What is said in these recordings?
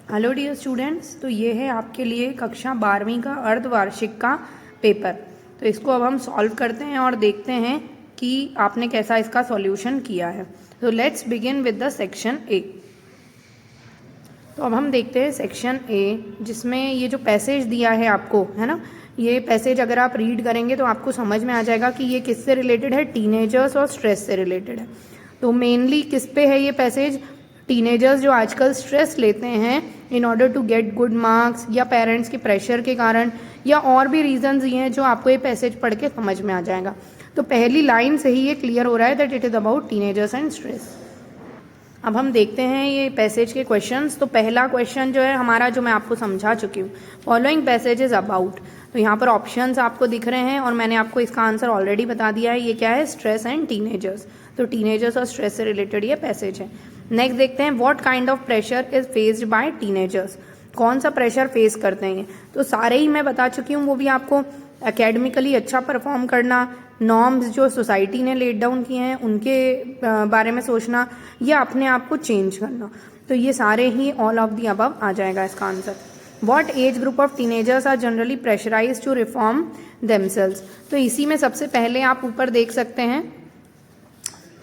Hello dear students, तो ये है आपके लिए कक्षा 12वीं का अर्धवार्षिक का पेपर। तो इसको अब हम सॉल्व करते हैं और देखते हैं कि आपने कैसा इसका सॉल्यूशन किया है। तो let's begin with the section A. तो अब हम देखते हैं सेक्शन ए, जिसमें ये जो पैसेज दिया है आपको, है ना, ये पैसेज अगर आप रीड करेंगे तो आपको समझ में आ जाएगा कि ये किससे रिलेटेड है, टीनेजर्स और स्ट्रेस से रिलेटेड है। तो मेनली किस पे है ये पैसेज? टीनेजर्स जो आजकल स्ट्रेस लेते हैं in order to get good marks, या पेरेंट्स के प्रेशर के कारण, या और भी रीजंस ये हैं जो आपको ये पैसेज पढ़ के समझ में आ जाएगा। तो पहली लाइन से ही ये क्लियर हो रहा है that it is about teenagers and stress. अब हम देखते हैं ये पैसेज के क्वेश्चंस। तो पहला क्वेश्चन जो है हमारा, जो मैं आपको समझा चुकी हूँ, फॉलोइंग पैसेज इज अबाउट। तो यहाँ पर ऑप्शंस आपको दिख रहे हैं और मैंने आपको इसका आंसर ऑलरेडी बता दिया है। ये क्या है? Stress and teenagers. तो टीनेजर्स और स्ट्रेस से रिलेटेड ये पैसेज है। नेक्स्ट देखते हैं, what kind of pressure is faced by teenagers. कौन सा प्रेशर फेस करते हैं? तो सारे ही मैं बता चुकी हूँ, वो भी आपको एकेडमिकली अच्छा परफॉर्म करना, नॉर्म्स जो सोसाइटी ने लेट डाउन किए हैं उनके बारे में सोचना, या अपने आप को चेंज करना। तो ये सारे ही ऑल ऑफ दी अबव आ जाएगा इसका answer. What age group of teenagers are generally pressurize to reform themselves. तो इसी में सबसे पहले आप ऊपर देख सकते हैं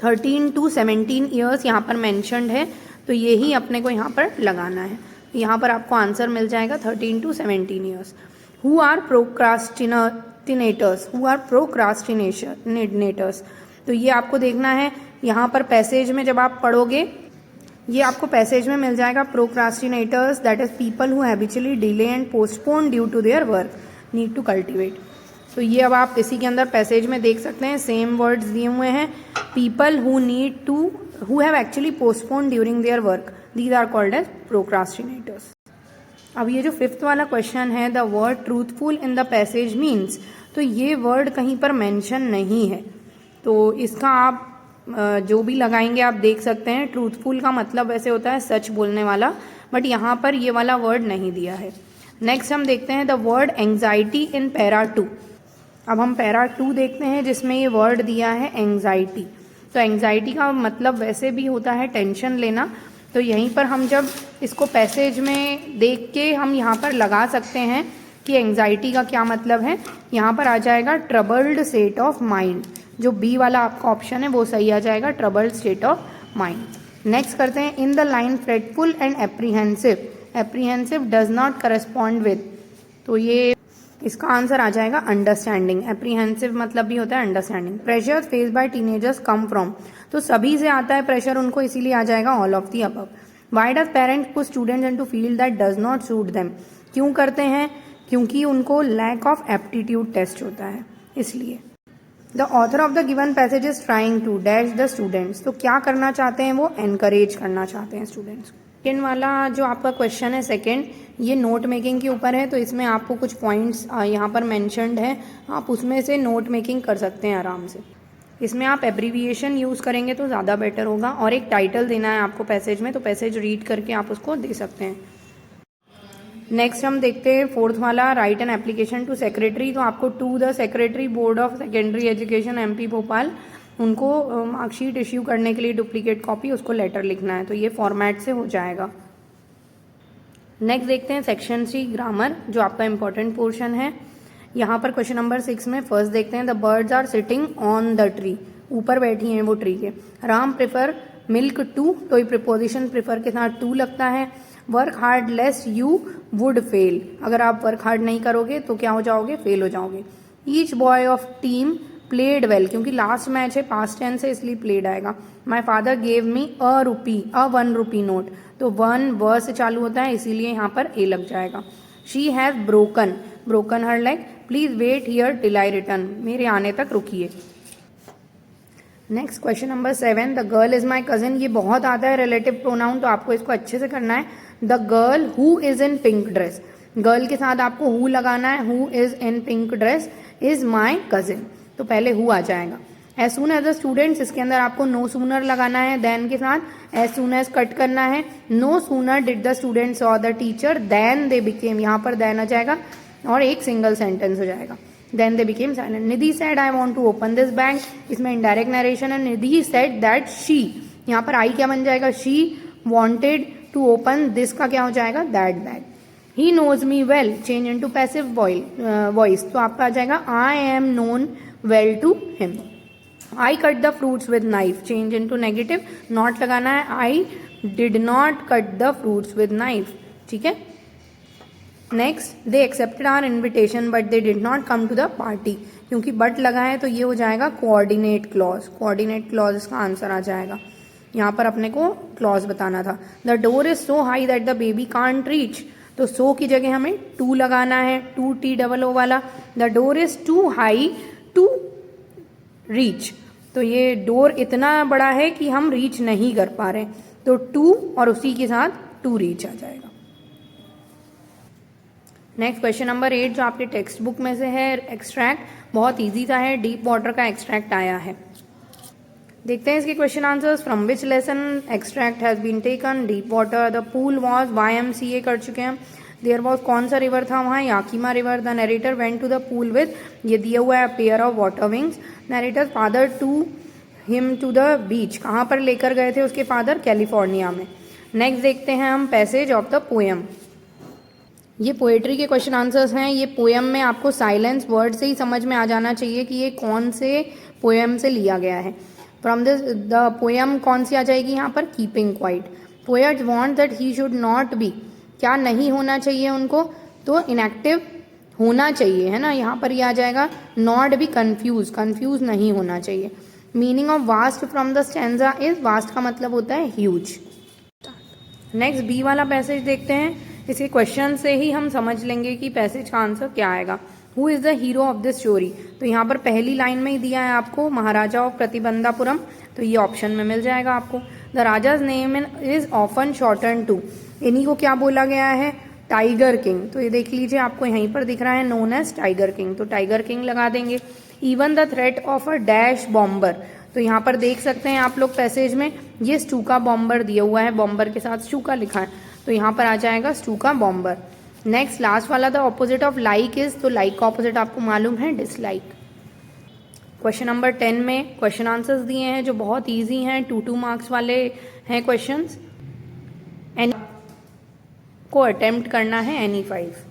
13 to 17 ईयर्स यहाँ पर मैंशनड है। तो यही अपने को यहाँ पर लगाना है। यहाँ पर आपको आंसर मिल जाएगा 13 to 17 years. Who are procrastinators, who are procrastinators. तो ये आपको देखना है यहाँ पर पैसेज में, जब आप पढ़ोगे ये आपको पैसेज में मिल जाएगा। Procrastinators that is people who habitually delay and postpone due to their work need to cultivate. तो ये अब आप इसी के अंदर पैसेज में देख सकते हैं, सेम वर्ड्स दिए हुए हैं। People who need to, who have actually postpone during their work, these are called as procrastinators. अब ये जो फिफ्थ वाला क्वेश्चन है, the word truthful in the passage means. तो ये वर्ड कहीं पर मेंशन नहीं है, तो इसका आप जो भी लगाएंगे आप देख सकते हैं। ट्रूथफुल का मतलब वैसे होता है सच बोलने वाला, बट यहाँ पर ये वाला वर्ड नहीं दिया है। नेक्स्ट हम देखते हैं the word anxiety in para 2। अब हम पैरा 2 देखते हैं जिसमें ये वर्ड दिया है एंग्जाइटी। तो एंग्जाइटी का मतलब वैसे भी होता है टेंशन लेना। तो यहीं पर हम जब इसको पैसेज में देख के हम यहाँ पर लगा सकते हैं कि एंग्जाइटी का क्या मतलब है। यहाँ पर आ जाएगा ट्रबल्ड स्टेट ऑफ माइंड। जो बी वाला आपका ऑप्शन है वो सही आ जाएगा, troubled state of mind. Next करते हैं, in the line fretful and apprehensive, apprehensive does not correspond with. तो ये इसका आंसर आ जाएगा अंडरस्टैंडिंग। एप्रीहेंसिव मतलब भी होता है understanding. Pressure face by teenagers come from. तो सभी से आता है प्रेशर उनको, इसीलिए आ जाएगा all of the above. Why does parents push students into field that does not suit them. क्यों करते हैं? क्योंकि उनको लैक ऑफ एप्टीट्यूड टेस्ट होता है, इसलिए। The author of the given passage is trying to dash the students. तो क्या करना चाहते हैं वो? एनकरेज करना चाहते हैं स्टूडेंट्स को। सेकेंड वाला जो आपका क्वेश्चन है सेकेंड, ये नोट मेकिंग के ऊपर है। तो इसमें आपको कुछ पॉइंट्स यहाँ पर मेंशन्ड है, आप उसमें से नोट मेकिंग कर सकते हैं आराम से। इसमें आप एब्रीविएशन यूज़ करेंगे तो ज़्यादा बेटर होगा, और एक टाइटल देना है आपको पैसेज में, तो पैसेज रीड करके आप उसको दे सकते हैं। नेक्स्ट हम देखते हैं फोर्थ वाला, write an application to secretary. तो आपको to the secretary board of secondary education MP Bhopal, उनको मार्कशीट इश्यू करने के लिए डुप्लीकेट कॉपी, उसको लेटर लिखना है। तो ये फॉर्मेट से हो जाएगा। नेक्स्ट देखते हैं सेक्शन C ग्रामर, जो आपका इंपॉर्टेंट पोर्शन है। यहाँ पर क्वेश्चन नंबर 6 में फर्स्ट देखते हैं, the birds are sitting on the tree. ऊपर बैठी हैं वो ट्री के। Ram prefer milk to. तो ये प्रिपोजिशन प्रेफर के साथ टू लगता है। Work hard less you would fail. अगर आप वर्क हार्ड नहीं करोगे तो क्या हो जाओगे? फेल हो जाओगे। Each boy of team played well, क्योंकि लास्ट मैच है, पास्ट टेंस है, इसलिए प्लेड आएगा। My father gave me a rupee, a 1 rupee note. तो 1 व से चालू होता है, इसीलिए यहाँ पर ए लग जाएगा। She has broken, broken her leg. Please wait here till I return. मेरे आने तक रुकिए। Next question number 7, the girl is my cousin. ये बहुत आता है रिलेटिव प्रोनाउन, तो आपको इसको अच्छे से करना है। The girl who is in pink dress, girl के साथ आपको हु लगाना है। Who is in pink dress is my cousin. तो पहले हु आ जाएगा। As soon as the students, इसके अंदर आपको नो सूनर लगाना है देन के साथ। एज सुन एज कट करना है। No sooner did the student saw the teacher then they became, यहाँ पर देन आ जाएगा और एक सिंगल सेंटेंस हो जाएगा। Then they became silent. Nidhi said I want to open this bank, इसमें इनडायरेक्ट नरेशन है। निधि सेड दैट शी, यहाँ पर आई क्या बन जाएगा? She wanted to open this का क्या हो जाएगा, that bag. He knows me well, change into passive voice, तो आपका आ जाएगा I am known well to him. I cut the fruits with knife, change into negative, not लगाना है, I did not cut the fruits with knife, ठीक है। Next, they accepted our invitation but they did not come to the party, क्योंकि but लगा है तो ये हो जाएगा कोऑर्डिनेट क्लॉज, कोऑर्डिनेट क्लॉज इसका आंसर आ जाएगा। यहाँ पर अपने को क्लॉज बताना था। The door is so high that the baby can't reach, तो सो की जगह हमें टू लगाना है, 2TOO वाला। The door is too high to reach, तो ये डोर इतना बड़ा है कि हम रीच नहीं कर पा रहे, तो टू और उसी के साथ टू रीच आ जाएगा। नेक्स्ट क्वेश्चन नंबर 8 जो आपके टेक्स्ट बुक में से है, एक्सट्रैक्ट बहुत इजी सा है, डीप वाटर का एक्सट्रैक्ट आया है। देखते हैं इसके question answers. From which lesson extract has been taken, deep water, the pool was, YMCA कर चुके हैं। देयर वॉज, कौन सा रिवर था वहाँ, Yakima river. The narrator went to the pool with, ये दिया हुआ है pair of water wings. Narrator father to him to the beach, कहाँ पर लेकर गए थे उसके फादर, कैलिफोर्निया में। नेक्स्ट देखते हैं हम पैसेज ऑफ द पोएम। ये पोएट्री के क्वेश्चन आंसर्स हैं। ये पोएम में आपको साइलेंस वर्ड से ही समझ में आ जाना चाहिए कि ये कौन से पोएम से लिया गया है। फ्रॉम दिस द पोएम कौन सी आ जाएगी यहाँ पर, keeping quiet. Poet want that he should not be, क्या नहीं होना चाहिए उनको, तो इनएक्टिव होना चाहिए, है ना। यहाँ पर ये आ जाएगा नॉट बी कंफ्यूज, कंफ्यूज नहीं होना चाहिए। Meaning of vast from the stanza is, vast का मतलब होता है ह्यूज। नेक्स्ट बी वाला पैसेज देखते हैं। इसके क्वेश्चन से ही हम समझ लेंगे कि पैसेज का आंसर क्या आएगा। Who is the hero of this story, तो यहाँ पर पहली लाइन में ही दिया है आपको महाराजा ऑफ प्रतिबंधापुरम, तो ये ऑप्शन में मिल जाएगा आपको। The Raja's name is often shortened to, इन्हीं को क्या बोला गया है, टाइगर किंग, तो ये देख लीजिए आपको यहीं पर दिख रहा है नोन एज टाइगर किंग, तो टाइगर किंग लगा देंगे। Even the threat of a dash bomber, तो यहाँ पर देख सकते हैं आप लोग पैसेज में ये स्टूका बॉम्बर दिया हुआ है, बॉम्बर के साथ स्टूका लिखा है, तो यहाँ पर आ जाएगा स्टूका बॉम्बर। नेक्स्ट लास्ट वाला the opposite of like is, तो लाइक का ऑपोजिट आपको मालूम है डिसलाइक। क्वेश्चन नंबर 10 में क्वेश्चन आंसर्स दिए हैं जो बहुत इजी हैं, 2 मार्क्स वाले हैं क्वेश्चंस, एंड को अटेम्प्ट करना है एनी 5।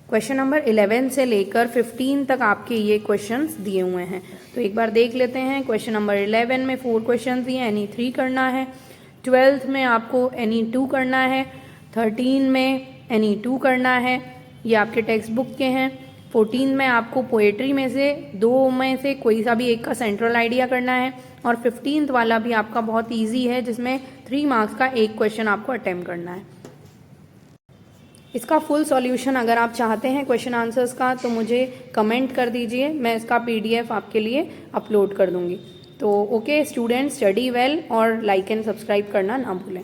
क्वेश्चन नंबर 11 से लेकर 15 तक आपके ये क्वेश्चंस दिए हुए हैं, तो एक बार देख लेते हैं। क्वेश्चन नंबर 11 में 4 क्वेश्चन दिए, एनी 3 करना है। 12th में आपको एनी 2 करना है। 13 में एनी 2 करना है, ये आपके टेक्स्ट बुक के हैं। 14 में आपको पोएट्री में से 2 में से कोई सा भी एक का सेंट्रल आइडिया करना है, और 15th वाला भी आपका बहुत इजी है जिसमें 3 मार्क्स का एक क्वेश्चन आपको अटेम्प्ट करना है। इसका फुल सॉल्यूशन अगर आप चाहते हैं क्वेश्चन आंसर्स का तो मुझे कमेंट कर दीजिए, मैं इसका PDF आपके लिए अपलोड कर दूंगी। तो ओके स्टूडेंट्स, स्टडी वेल और लाइक एंड सब्सक्राइब करना ना भूलें।